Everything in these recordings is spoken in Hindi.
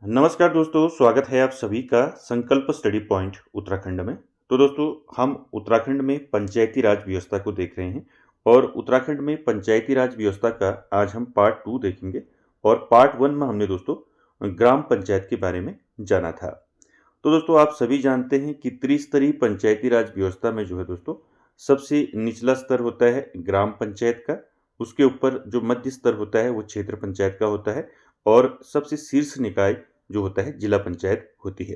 नमस्कार दोस्तों, स्वागत है आप सभी का संकल्प स्टडी पॉइंट उत्तराखंड में। तो दोस्तों, हम उत्तराखंड में पंचायती राज व्यवस्था को देख रहे हैं और उत्तराखंड में पंचायती राज व्यवस्था का आज हम पार्ट 2 देखेंगे। और पार्ट 1 में हमने दोस्तों ग्राम पंचायत के बारे में जाना था। तो दोस्तों, आप सभी जानते हैं कि त्रिस्तरीय पंचायती राज व्यवस्था में जो है दोस्तों, सबसे निचला स्तर होता है ग्राम पंचायत का, उसके ऊपर जो मध्य स्तर होता है वो क्षेत्र पंचायत का होता है और सबसे शीर्ष निकाय जो होता है जिला पंचायत होती है।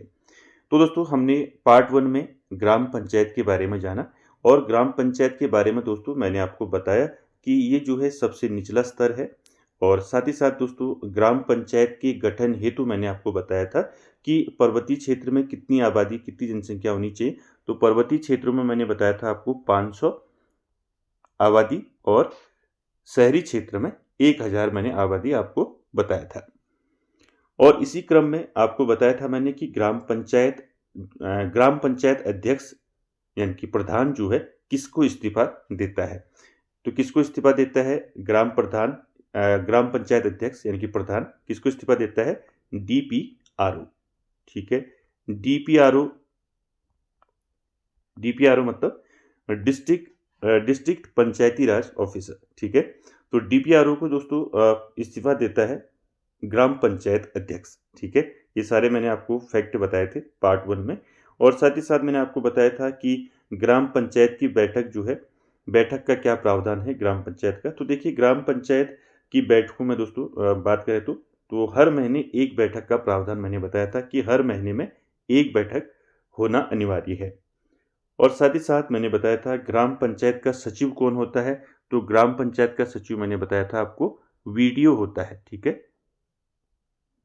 तो दोस्तों, हमने पार्ट 1 में ग्राम पंचायत के बारे में जाना और ग्राम पंचायत के बारे में दोस्तों मैंने आपको बताया कि ये जो है सबसे निचला स्तर है। और साथ ही साथ दोस्तों, ग्राम पंचायत के गठन हेतु मैंने आपको बताया था कि पर्वतीय क्षेत्र में कितनी आबादी, कितनी जनसंख्या होनी चाहिए। तो पर्वतीय क्षेत्रों में मैंने बताया था आपको 500 आबादी और शहरी क्षेत्र में 1000 मैंने आबादी आपको बताया था। और इसी क्रम में आपको बताया था मैंने कि ग्राम पंचायत अध्यक्ष यानी कि प्रधान जो है किसको इस्तीफा देता है। तो किसको इस्तीफा देता है ग्राम पंचायत अध्यक्ष यानी कि प्रधान किसको इस्तीफा देता है? डीपीआरओ। ठीक है, डीपीआरओ मतलब डिस्ट्रिक्ट पंचायती राज ऑफिसर। ठीक है, तो डीपीआरओ को दोस्तों इस्तीफा देता है ग्राम पंचायत अध्यक्ष। ठीक है, ये सारे मैंने आपको फैक्ट बताए थे पार्ट 1 में। और साथ ही साथ मैंने आपको बताया था कि ग्राम पंचायत की बैठक जो है, बैठक का क्या प्रावधान है ग्राम पंचायत का। तो देखिए, ग्राम पंचायत की बैठकों में दोस्तों बात करें तो हर महीने एक बैठक का प्रावधान मैंने बताया था कि हर महीने में एक बैठक होना अनिवार्य है। और साथ ही साथ मैंने बताया था ग्राम पंचायत का सचिव कौन होता है। तो ग्राम पंचायत का सचिव मैंने बताया था आपको वीडीओ होता है। ठीक है,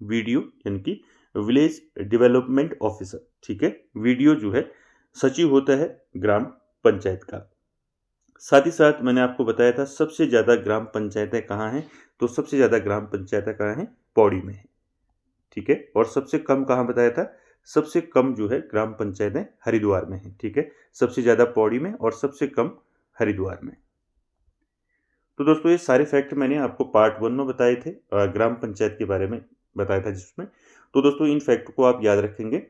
वीडीओ यानी कि विलेज डेवलपमेंट ऑफिसर। ठीक है, वीडीओ जो है सचिव होता है ग्राम पंचायत का। साथ ही साथ मैंने आपको बताया था सबसे ज़्यादा ग्राम पंचायतें कहाँ हैं। तो सबसे ज़्यादा ग्राम पंचायतें कहाँ हैं? पौड़ी में है। ठीक है, और सबसे कम कहाँ बताया था? सबसे कम जो है ग्राम पंचायतें हरिद्वार में है। ठीक है, सबसे ज़्यादा पौड़ी में और सबसे कम हरिद्वार में। तो दोस्तों, ये सारे फैक्ट मैंने आपको पार्ट 1 में बताए थे, ग्राम पंचायत के बारे में बताया था जिसमें। तो दोस्तों, इन फैक्ट को आप याद रखेंगे।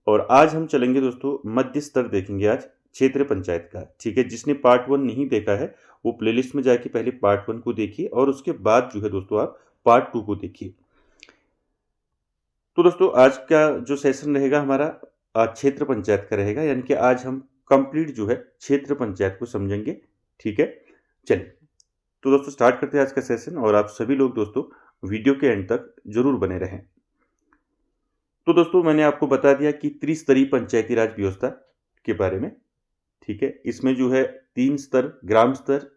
और आज हम चलेंगे दोस्तों, मध्य स्तर देखेंगे आज क्षेत्र पंचायत का। ठीक है, जिसने पार्ट 1 नहीं देखा है वो प्लेलिस्ट में जाके पहले पार्ट 1 को देखिए और उसके बाद जो है दोस्तों आप पार्ट 2 को देखिए। तो दोस्तों, आज का जो सेशन रहेगा हमारा क्षेत्र पंचायत का रहेगा, यानी कि आज हम कंप्लीट जो है क्षेत्र पंचायत को समझेंगे। ठीक है, चलिए तो दोस्तों स्टार्ट करते हैं आज का सेशन। और आप सभी लोग दोस्तों वीडियो के एंड तक जरूर बने रहें। तो दोस्तों, मैंने आपको बता दिया कि त्रिस्तरीय पंचायती राज व्यवस्था के बारे में। ठीक है, इसमें जो है 3 स्तर, ग्राम स्तर,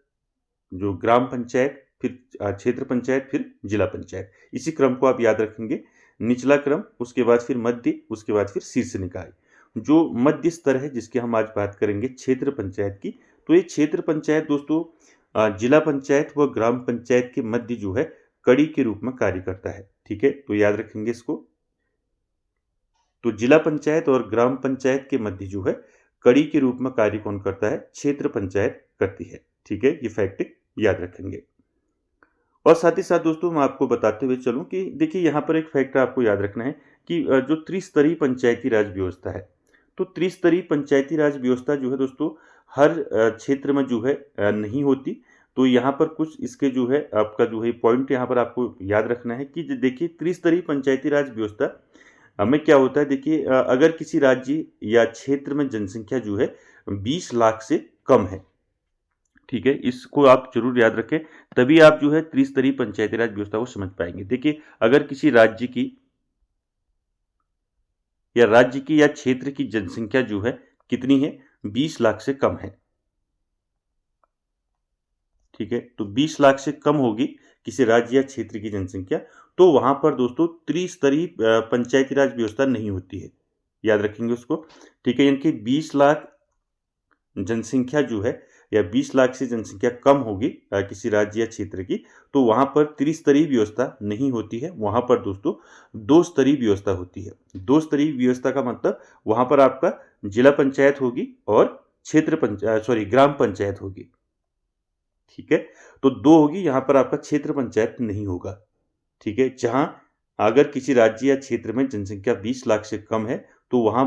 जो ग्राम पंचायत, फिर क्षेत्र पंचायत, फिर जिला पंचायत। इसी क्रम को आप याद रखेंगे। निचला क्रम, उसके बाद फिर मध्य, उसके बाद फिर शीर्ष निकाय। जो मध्य स्तर है जिसकी हम आज बात करेंगे क्षेत्र पंचायत की। तो ये क्षेत्र पंचायत दोस्तों जिला पंचायत व ग्राम पंचायत के मध्य जो है कड़ी के रूप में कार्य करता है। ठीक है, तो याद रखेंगे इसको। तो जिला पंचायत और ग्राम पंचायत के मध्य जो है कड़ी के रूप में कार्य कौन करता है? क्षेत्र पंचायत करती है। ठीक है, ये फैक्ट याद रखेंगे। और साथ ही साथ दोस्तों मैं आपको बताते हुए चलूं कि देखिए, यहाँ पर एक फैक्ट आपको याद रखना है कि जो त्रिस्तरीय पंचायती राज व्यवस्था है, तो त्रिस्तरीय पंचायती राज व्यवस्था जो है दोस्तों हर क्षेत्र में जो है नहीं होती। तो यहाँ पर कुछ इसके जो है आपका जो है पॉइंट यहाँ पर आपको याद रखना है कि देखिए, त्रिस्तरीय पंचायती राज व्यवस्था में क्या होता है। देखिए, अगर किसी राज्य या क्षेत्र में जनसंख्या जो है 20 लाख से कम है, ठीक है, इसको आप जरूर याद रखें, तभी आप जो है त्रिस्तरीय पंचायती राज व्यवस्था को समझ पाएंगे। देखिए, अगर किसी राज्य की या क्षेत्र की जनसंख्या जो है कितनी है? 20 लाख से कम है। ठीक है, तो 20 लाख से कम होगी किसी राज्य या क्षेत्र की जनसंख्या, तो वहां पर दोस्तों त्रिस्तरीय पंचायती राज व्यवस्था नहीं होती है। याद रखेंगे उसको। ठीक है, यानी कि 20 लाख जनसंख्या जो है या 20 लाख से जनसंख्या कम होगी किसी राज्य या क्षेत्र की, तो वहां पर त्रिस्तरीय व्यवस्था नहीं होती है। वहां पर दोस्तों 2 स्तरीय व्यवस्था होती है। 2 स्तरीय व्यवस्था का मतलब वहां पर आपका जिला पंचायत होगी और ग्राम पंचायत होगी। ठीक है, तो 2 होगी, यहां पर आपका क्षेत्र पंचायत नहीं होगा। ठीक है, जहां अगर किसी राज्य या क्षेत्र में जनसंख्या 20 लाख से कम है तो वहाँ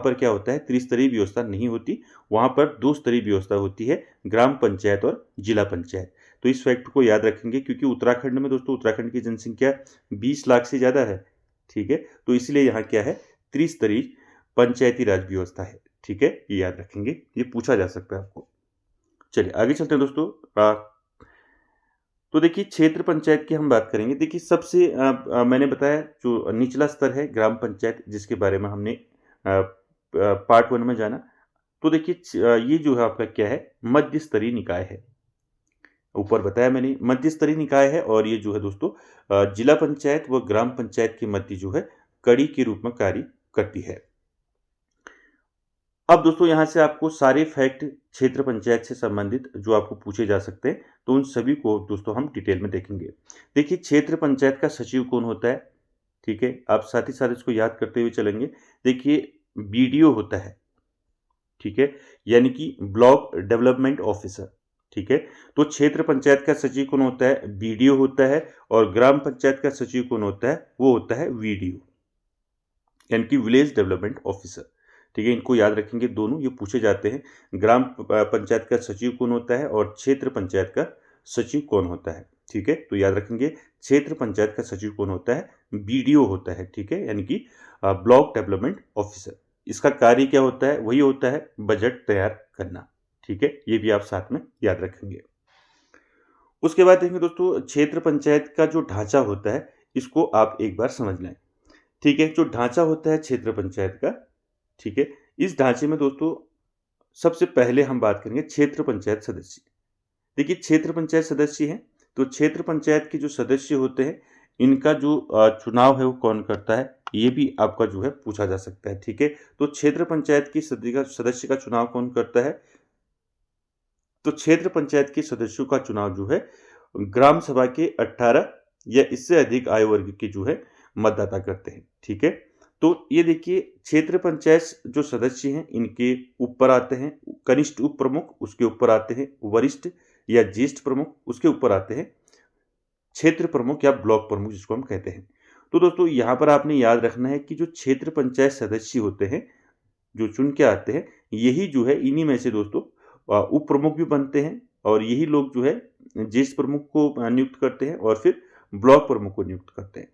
पर क्या होता है, त्रिस्तरीय व्यवस्था नहीं होती, वहाँ पर 2 स्तरीय व्यवस्था होती है, ग्राम पंचायत और जिला पंचायत। तो इस फैक्ट को याद रखेंगे क्योंकि उत्तराखंड में दोस्तों, उत्तराखंड की जनसंख्या 20 लाख से ज़्यादा है, ठीक है। तो इसलिए यहाँ क्या है, त्रिस्तरीय पंचायती राज व्यवस्था है, ठीक है, ये याद रखेंगे, ये पूछा जा सकता है आपको। चलिए आगे चलते हैं दोस्तों। तो देखिए क्षेत्र पंचायत की हम बात करेंगे। देखिए सबसे मैंने बताया जो निचला स्तर है ग्राम पंचायत, जिसके बारे में हमने पार्ट 1 में जाना। तो देखिए ये जो है आपका क्या है, मध्य स्तरीय निकाय है। ऊपर बताया मैंने मध्य स्तरीय निकाय है, और ये जो है दोस्तों जिला पंचायत व ग्राम पंचायत के मध्य जो है कड़ी के रूप में कार्य करती है। अब दोस्तों यहाँ से आपको सारे फैक्ट क्षेत्र पंचायत से संबंधित जो आपको पूछे जा सकते हैं, तो उन सभी को दोस्तों हम डिटेल में देखेंगे। देखिए क्षेत्र पंचायत का सचिव कौन होता है, ठीक है, आप साथ ही साथ इसको याद करते हुए चलेंगे। देखिए बीडीओ होता है, ठीक है, यानी कि ब्लॉक डेवलपमेंट ऑफिसर, ठीक है। तो क्षेत्र पंचायत का सचिव कौन होता है, बीडीओ होता है, और ग्राम पंचायत का सचिव कौन होता है, वो होता है वीडीओ, यानी कि विलेज डेवलपमेंट ऑफिसर, ठीक है। इनको याद रखेंगे, दोनों ये पूछे जाते हैं। ग्राम पंचायत का सचिव कौन होता है और क्षेत्र पंचायत का सचिव कौन होता है, ठीक है। तो याद रखेंगे क्षेत्र पंचायत का सचिव कौन होता है, बीडीओ होता है, ठीक है, यानी कि ब्लॉक डेवलपमेंट ऑफिसर। इसका कार्य क्या होता है, वही होता है बजट तैयार करना, ठीक है, ये भी आप साथ में याद रखेंगे। उसके बाद देखेंगे दोस्तों क्षेत्र पंचायत का जो ढांचा होता है, इसको आप एक बार समझ लें, ठीक है। जो ढांचा होता है क्षेत्र पंचायत का, ठीक है, इस ढांचे में दोस्तों सबसे पहले हम बात करेंगे क्षेत्र पंचायत सदस्य। देखिए क्षेत्र पंचायत सदस्य हैं, तो क्षेत्र पंचायत के जो सदस्य होते हैं, इनका जो चुनाव है वो कौन करता है, ये भी आपका जो है पूछा जा सकता है, ठीक है। तो क्षेत्र पंचायत की सदस्य का चुनाव कौन करता है, तो क्षेत्र पंचायत के सदस्यों का चुनाव जो है ग्राम सभा के 18 या इससे अधिक आयु वर्ग के जो है मतदाता करते हैं, ठीक है। तो ये देखिए क्षेत्र पंचायत जो सदस्य हैं, इनके ऊपर आते हैं कनिष्ठ उप प्रमुख, उसके ऊपर आते हैं वरिष्ठ या ज्येष्ठ प्रमुख, उसके ऊपर आते हैं क्षेत्र प्रमुख या ब्लॉक प्रमुख, जिसको हम कहते हैं। तो दोस्तों यहाँ पर आपने याद रखना है कि जो क्षेत्र पंचायत सदस्य होते हैं, जो चुन के आते हैं, यही जो है इन्हीं में से दोस्तों उप प्रमुख भी बनते हैं, और यही लोग जो है ज्येष्ठ प्रमुख को नियुक्त करते हैं और फिर ब्लॉक प्रमुख को नियुक्त करते हैं।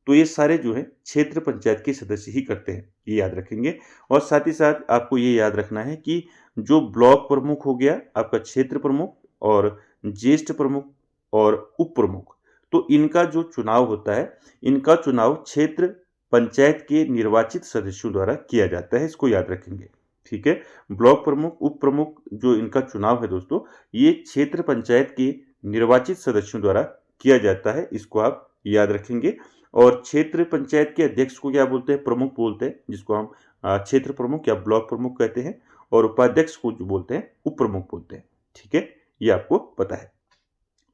तो ये सारे जो है क्षेत्र पंचायत के सदस्य ही करते हैं, ये याद रखेंगे। और साथ ही साथ आपको ये याद रखना है कि जो ब्लॉक प्रमुख हो गया आपका, क्षेत्र प्रमुख और ज्येष्ठ प्रमुख और उप प्रमुख, तो इनका जो चुनाव होता है, इनका चुनाव क्षेत्र पंचायत के निर्वाचित सदस्यों द्वारा किया जाता है, इसको याद रखेंगे, ठीक है। ब्लॉक प्रमुख उप प्रमुख जो इनका चुनाव है दोस्तों, ये क्षेत्र पंचायत के निर्वाचित सदस्यों द्वारा किया जाता है, इसको आप याद रखेंगे। और क्षेत्र पंचायत के अध्यक्ष को क्या बोलते हैं, प्रमुख बोलते हैं, जिसको हम क्षेत्र प्रमुख या ब्लॉक प्रमुख कहते हैं, और उपाध्यक्ष को जो बोलते हैं उप प्रमुख बोलते हैं, ठीक है, ये आपको पता है।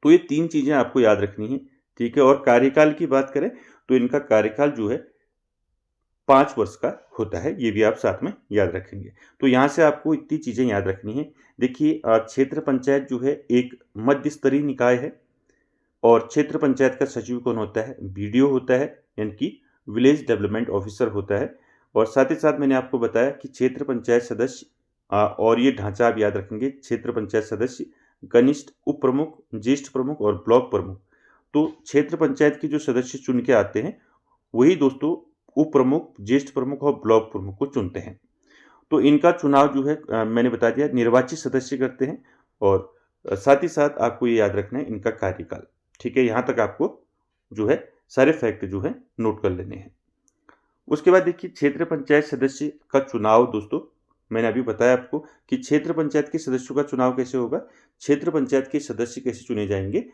तो ये 3 चीजें आपको याद रखनी है, ठीक है। और कार्यकाल की बात करें तो इनका कार्यकाल जो है 5 वर्ष का होता है, ये भी आप साथ में याद रखेंगे। तो यहाँ से आपको इतनी चीजें याद रखनी है। देखिए क्षेत्र पंचायत जो है एक मध्य स्तरीय निकाय है, और क्षेत्र पंचायत का सचिव कौन होता है, बीडीओ होता है, यानी कि विलेज डेवलपमेंट ऑफिसर होता है। और साथ ही साथ मैंने आपको बताया कि क्षेत्र पंचायत सदस्य और ये ढांचा आप याद रखेंगे, क्षेत्र पंचायत सदस्य, कनिष्ठ उप प्रमुख, ज्येष्ठ प्रमुख और ब्लॉक प्रमुख। तो क्षेत्र पंचायत के जो सदस्य चुन के आते हैं, वही दोस्तों उप प्रमुख, ज्येष्ठ प्रमुख और ब्लॉक प्रमुख को चुनते हैं। तो इनका चुनाव जो है मैंने बता दिया निर्वाचित सदस्य करते हैं, और साथ ही साथ आपको ये याद रखना है इनका कार्यकाल, ठीक है। यहाँ तक आपको जो है सारे फैक्ट जो है नोट कर लेने हैं। उसके बाद देखिए क्षेत्र पंचायत सदस्य का चुनाव दोस्तों, मैंने अभी बताया आपको कि क्षेत्र पंचायत के सदस्यों का चुनाव कैसे होगा, क्षेत्र पंचायत के सदस्य कैसे चुने जाएंगे।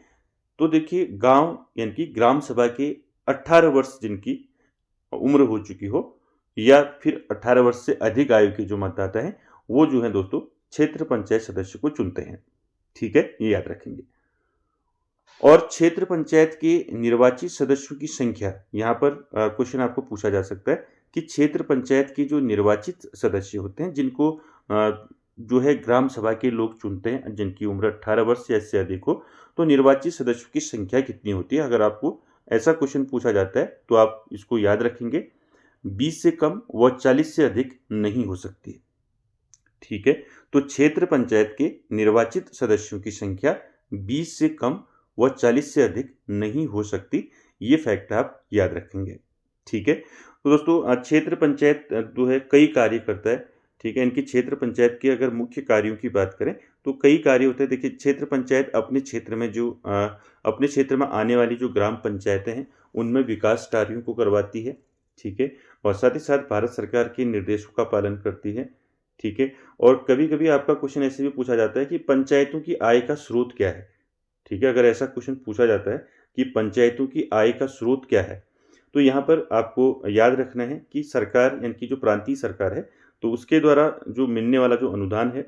तो देखिए गांव यानी कि ग्राम सभा के 18 वर्ष जिनकी उम्र हो चुकी हो, या फिर 18 वर्ष से अधिक आयु के जो मतदाता हैं, वो जो है दोस्तों क्षेत्र पंचायत सदस्य को चुनते हैं, ठीक है, ये याद रखेंगे। और क्षेत्र पंचायत के निर्वाचित सदस्यों की संख्या, यहाँ पर क्वेश्चन आपको पूछा जा सकता है कि क्षेत्र पंचायत के जो निर्वाचित सदस्य होते हैं, जिनको जो है ग्राम सभा के लोग चुनते हैं, जिनकी उम्र 18 वर्ष या इससे अधिक हो, तो निर्वाचित सदस्यों की संख्या कितनी होती है। अगर आपको ऐसा क्वेश्चन पूछा जाता है तो आप इसको याद रखेंगे, 20 से कम व 40 से अधिक नहीं हो सकती है। ठीक है, तो क्षेत्र पंचायत के निर्वाचित सदस्यों की संख्या 20 से कम व 40 से अधिक नहीं हो सकती, ये फैक्ट आप याद रखेंगे। ठीक है, तो दोस्तों क्षेत्र पंचायत जो है कई कार्य करता है। ठीक है, इनकी क्षेत्र पंचायत के अगर मुख्य कार्यों की बात करें तो कई कार्य होते हैं। देखिए, क्षेत्र पंचायत अपने क्षेत्र में जो अपने क्षेत्र में आने वाली जो ग्राम पंचायतें हैं उनमें विकास कार्यों को करवाती है। ठीक है, और साथ ही साथ भारत सरकार के निर्देशों का पालन करती है। ठीक है, और कभी कभी आपका क्वेश्चन ऐसे भी पूछा जाता है कि पंचायतों की आय का स्रोत क्या है। ठीक है, अगर ऐसा क्वेश्चन पूछा जाता है कि पंचायतों की आय का स्रोत क्या है, तो यहाँ पर आपको याद रखना है कि सरकार यानी कि जो प्रांतीय सरकार है तो उसके द्वारा जो मिलने वाला जो अनुदान है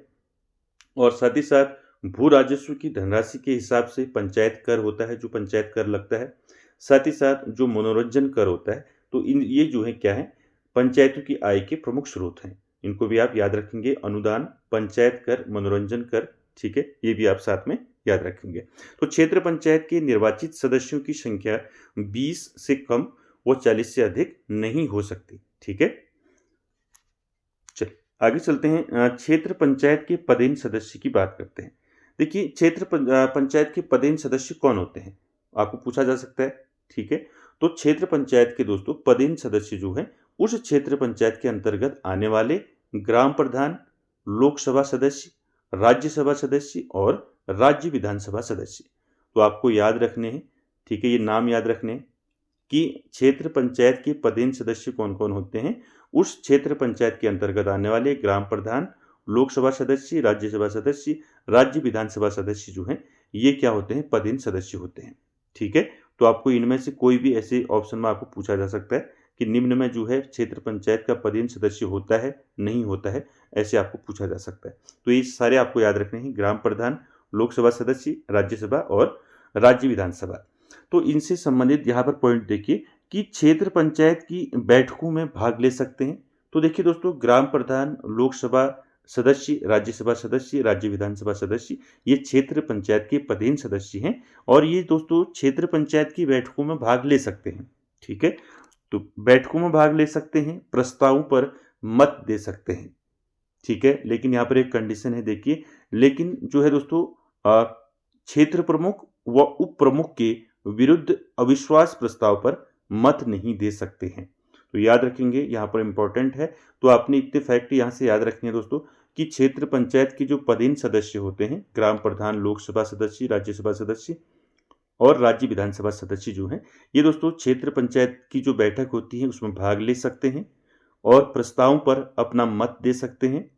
और साथ ही साथ भू राजस्व की धनराशि के हिसाब से पंचायत कर होता है, जो पंचायत कर लगता है। साथ ही साथ जो मनोरंजन कर होता है, तो इन ये जो है क्या है, पंचायतों की आय के प्रमुख स्रोत हैं। इनको भी आप याद रखेंगे, अनुदान, पंचायत कर, मनोरंजन कर। ठीक है, ये भी आप साथ में याद रखेंगे। तो क्षेत्र पंचायत के निर्वाचित सदस्यों की संख्या 20 से कम व 40 से अधिक नहीं हो सकती। ठीक है, चलिए आगे चलते हैं। क्षेत्र पंचायत के पदेन सदस्य की बात करते हैं। देखिए, क्षेत्र पंचायत के पदेन सदस्य कौन होते हैं, आपको पूछा जा सकता है। ठीक है, तो क्षेत्र पंचायत के दोस्तों पदेन सदस्य जो है उस क्षेत्र पंचायत के अंतर्गत आने वाले ग्राम प्रधान, लोकसभा सदस्य, राज्यसभा सदस्य और राज्य विधानसभा सदस्य। तो आपको याद रखने हैं। ठीक है, ये नाम याद रखने हैं कि क्षेत्र पंचायत के पदेन सदस्य कौन कौन होते हैं। उस क्षेत्र पंचायत के अंतर्गत आने वाले ग्राम प्रधान, लोकसभा सदस्य, राज्यसभा सदस्य, राज्य विधानसभा सदस्य जो हैं, ये क्या होते हैं, पदेन सदस्य होते हैं। ठीक है, तो आपको इनमें से कोई भी ऐसे ऑप्शन में आपको पूछा जा सकता है कि निम्न में जो है क्षेत्र पंचायत का पदेन सदस्य होता है, नहीं होता है, ऐसे आपको पूछा जा सकता है। तो ये सारे आपको याद रखने हैं, ग्राम प्रधान, लोकसभा सदस्य, राज्यसभा और राज्य विधानसभा। तो इनसे संबंधित यहाँ पर पॉइंट देखिए कि क्षेत्र पंचायत की बैठकों में भाग ले सकते हैं। तो देखिए दोस्तों, ग्राम प्रधान, लोकसभा सदस्य, राज्यसभा सदस्य, राज्य विधानसभा सदस्य, ये क्षेत्र पंचायत के पदेन सदस्य हैं और ये दोस्तों क्षेत्र पंचायत की बैठकों में भाग ले सकते हैं। ठीक है, तो बैठकों में भाग ले सकते हैं, प्रस्तावों पर मत दे सकते हैं। ठीक है, लेकिन यहाँ पर एक कंडीशन है, देखिए, लेकिन जो है दोस्तों क्षेत्र प्रमुख व उप प्रमुख के विरुद्ध अविश्वास प्रस्ताव पर मत नहीं दे सकते हैं। तो याद रखेंगे, यहाँ पर इंपॉर्टेंट है। तो आपने इतने फैक्ट यहाँ से याद रखने हैं दोस्तों कि क्षेत्र पंचायत के जो पदेन सदस्य होते हैं, ग्राम प्रधान, लोकसभा सदस्य, राज्यसभा सदस्य और राज्य विधानसभा सदस्य जो हैं, ये दोस्तों क्षेत्र पंचायत की जो बैठक होती है उसमें भाग ले सकते हैं और प्रस्तावों पर अपना मत दे सकते हैं।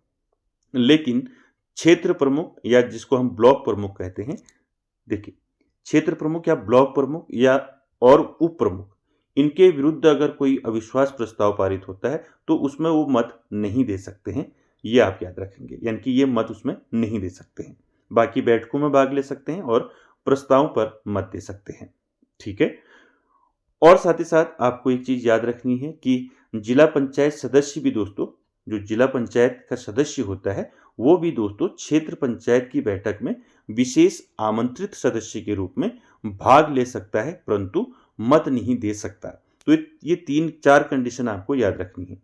लेकिन क्षेत्र प्रमुख या जिसको हम ब्लॉक प्रमुख कहते हैं, देखिए, क्षेत्र प्रमुख या ब्लॉक प्रमुख या और उप प्रमुख, इनके विरुद्ध अगर कोई अविश्वास प्रस्ताव पारित होता है तो उसमें वो मत नहीं दे सकते हैं। ये आप याद रखेंगे, यानी कि ये मत उसमें नहीं दे सकते हैं। बाकी बैठकों में भाग ले सकते हैं और प्रस्तावों पर मत दे सकते हैं। ठीक है, और साथ ही साथ आपको एक चीज याद रखनी है कि जिला पंचायत सदस्य भी दोस्तों, जो जिला पंचायत का सदस्य होता है वो भी दोस्तों क्षेत्र पंचायत की बैठक में विशेष आमंत्रित सदस्य के रूप में भाग ले सकता है, परंतु मत नहीं दे सकता। तो ये 3-4 कंडीशन आपको याद रखनी है।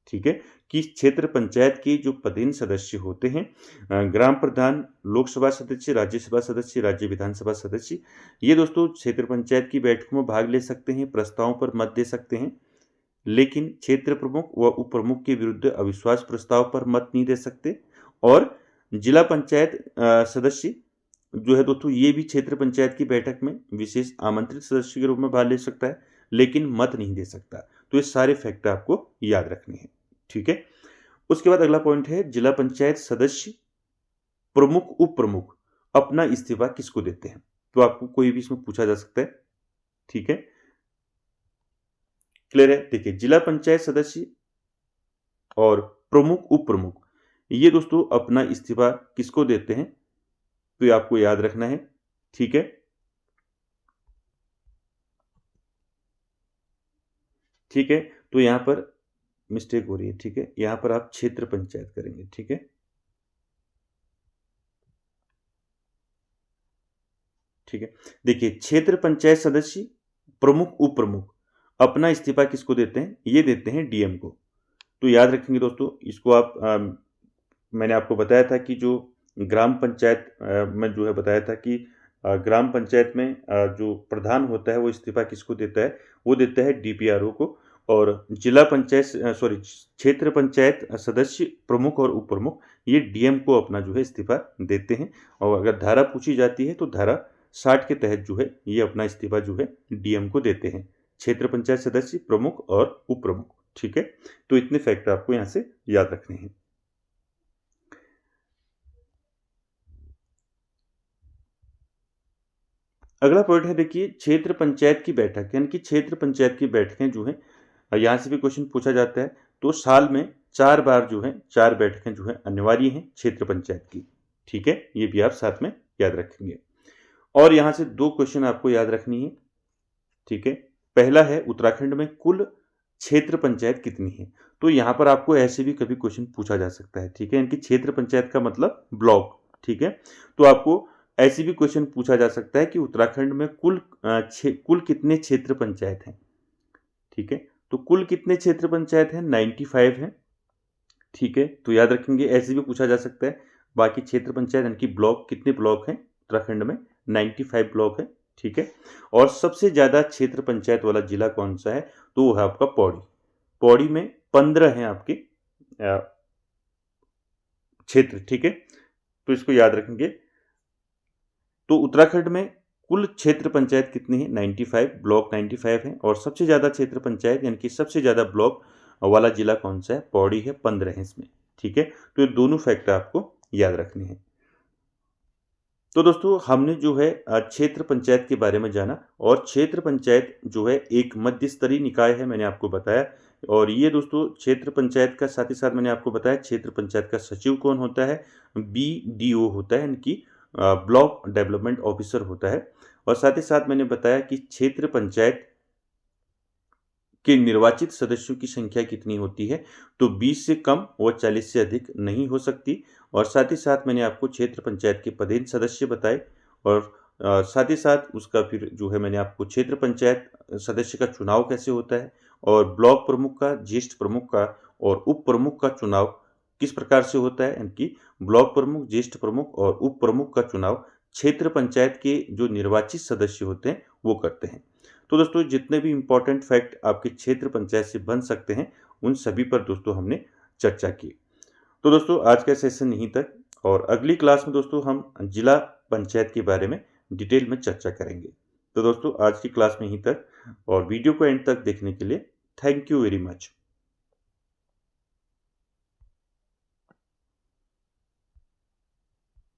ठीक है, कि क्षेत्र पंचायत के जो पदेन सदस्य होते हैं, ग्राम प्रधान, लोकसभा सदस्य, राज्यसभा सदस्य, राज्य विधानसभा सदस्य, ये दोस्तों क्षेत्र पंचायत की बैठकों में भाग ले सकते हैं, प्रस्तावों पर मत दे सकते हैं, लेकिन क्षेत्र प्रमुख व उप प्रमुख के विरुद्ध अविश्वास प्रस्ताव पर मत नहीं दे सकते। और जिला पंचायत सदस्य जो है दोस्तों, ये भी क्षेत्र पंचायत की बैठक में विशेष आमंत्रित सदस्य के रूप में भाग ले सकता है, लेकिन मत नहीं दे सकता। तो ये सारे फैक्टर आपको याद रखने हैं। ठीक है, उसके बाद अगला पॉइंट है, जिला पंचायत सदस्य, प्रमुख, उप प्रमुख अपना इस्तीफा किसको देते हैं। तो आपको कोई भी इसमें पूछा जा सकता है। ठीक है, क्लियर है। देखिए, जिला पंचायत सदस्य और प्रमुख, उप प्रमुख, ये दोस्तों अपना इस्तीफा किसको देते हैं, तो ये आपको याद रखना है। ठीक है, ठीक है, तो यहां पर मिस्टेक हो रही है। ठीक है, यहां पर आप क्षेत्र पंचायत करेंगे। ठीक है, ठीक है, देखिए, क्षेत्र पंचायत सदस्य प्रमुख उप प्रमुख अपना इस्तीफा किसको देते हैं? ये देते हैं डीएम को। तो याद रखेंगे दोस्तों इसको आप। मैंने आपको बताया था कि जो ग्राम पंचायत में जो है बताया था कि ग्राम पंचायत में जो प्रधान होता है वो इस्तीफा किसको देता है? वो देता है डीपीआरओ को। और जिला पंचायत क्षेत्र पंचायत सदस्य प्रमुख और उप प्रमुख ये डीएम को अपना जो है इस्तीफा देते हैं। और अगर धारा पूछी जाती है तो धारा 60 के तहत जो है ये अपना इस्तीफा जो है डीएम को देते हैं, क्षेत्र पंचायत सदस्य प्रमुख और उप प्रमुख। ठीक है, तो इतने फैक्टर आपको यहां से याद रखने हैं। अगला पॉइंट है, देखिए क्षेत्र पंचायत की बैठक, यानी कि क्षेत्र पंचायत की बैठकें जो है यहाँ से भी क्वेश्चन पूछा जाता है। तो साल में 4 बार जो है 4 बैठकें जो है अनिवार्य हैं क्षेत्र पंचायत की। ठीक है, ये भी आप साथ में याद रखेंगे। और यहाँ से 2 क्वेश्चन आपको याद रखनी है। ठीक है, पहला है उत्तराखंड में कुल क्षेत्र पंचायत कितनी है? तो यहाँ पर आपको ऐसे भी कभी क्वेश्चन पूछा जा सकता है। ठीक है, इनकी क्षेत्र पंचायत का मतलब ब्लॉक। ठीक है, तो आपको ऐसे भी क्वेश्चन पूछा जा सकता है कि उत्तराखंड में कुल कितने क्षेत्र पंचायत हैं? ठीक है, तो कुल कितने क्षेत्र पंचायत हैं? 95 हैं। ठीक है, तो याद रखेंगे ऐसे भी पूछा जा सकता है। बाकी क्षेत्र पंचायत यानी कि ब्लॉक, कितने ब्लॉक हैं उत्तराखंड में? 95 ब्लॉक है। ठीक है, और सबसे ज्यादा क्षेत्र पंचायत वाला जिला कौन सा है? तो वो है आपका पौड़ी। पौड़ी में 15 हैं आपके क्षेत्र। ठीक है, तो इसको याद रखेंगे। तो उत्तराखंड में कुल क्षेत्र पंचायत कितनी है? 95 ब्लॉक 95 है। और सबसे ज़्यादा क्षेत्र पंचायत यानी कि सबसे ज़्यादा ब्लॉक वाला जिला कौन सा है? पौड़ी है, 15 है इसमें। ठीक है, तो ये दोनों फैक्टर आपको याद रखने हैं। तो दोस्तों हमने जो है क्षेत्र पंचायत के बारे में जाना। और क्षेत्र पंचायत जो है एक मध्य स्तरीय निकाय है, मैंने आपको बताया। और ये दोस्तों क्षेत्र पंचायत का साथ ही साथ मैंने आपको बताया क्षेत्र पंचायत का सचिव कौन होता है? BDO होता है, यानी कि ब्लॉक डेवलपमेंट ऑफिसर होता है। और साथ ही साथ मैंने बताया कि क्षेत्र पंचायत के निर्वाचित सदस्यों की संख्या कितनी होती है? तो 20 से कम और 40 से अधिक नहीं हो सकती। और साथ ही साथ मैंने आपको क्षेत्र पंचायत के पदेन सदस्य बताए। और साथ ही साथ उसका फिर जो है मैंने आपको क्षेत्र पंचायत सदस्य का चुनाव कैसे होता है, और ब्लॉक प्रमुख का, ज्येष्ठ प्रमुख का और उप प्रमुख का चुनाव किस प्रकार से होता है, यानी कि ब्लॉक प्रमुख, ज्येष्ठ प्रमुख और उप प्रमुख का चुनाव क्षेत्र पंचायत के जो निर्वाचित सदस्य होते हैं वो करते हैं। तो दोस्तों जितने भी इंपॉर्टेंट फैक्ट आपके क्षेत्र पंचायत से बन सकते हैं उन सभी पर दोस्तों हमने चर्चा की। तो दोस्तों आज का सेशन यहीं तक, और अगली क्लास में दोस्तों हम जिला पंचायत के बारे में डिटेल में चर्चा करेंगे। तो दोस्तों आज की क्लास में यहीं तक, और वीडियो को एंड तक देखने के लिए थैंक यू वेरी मच।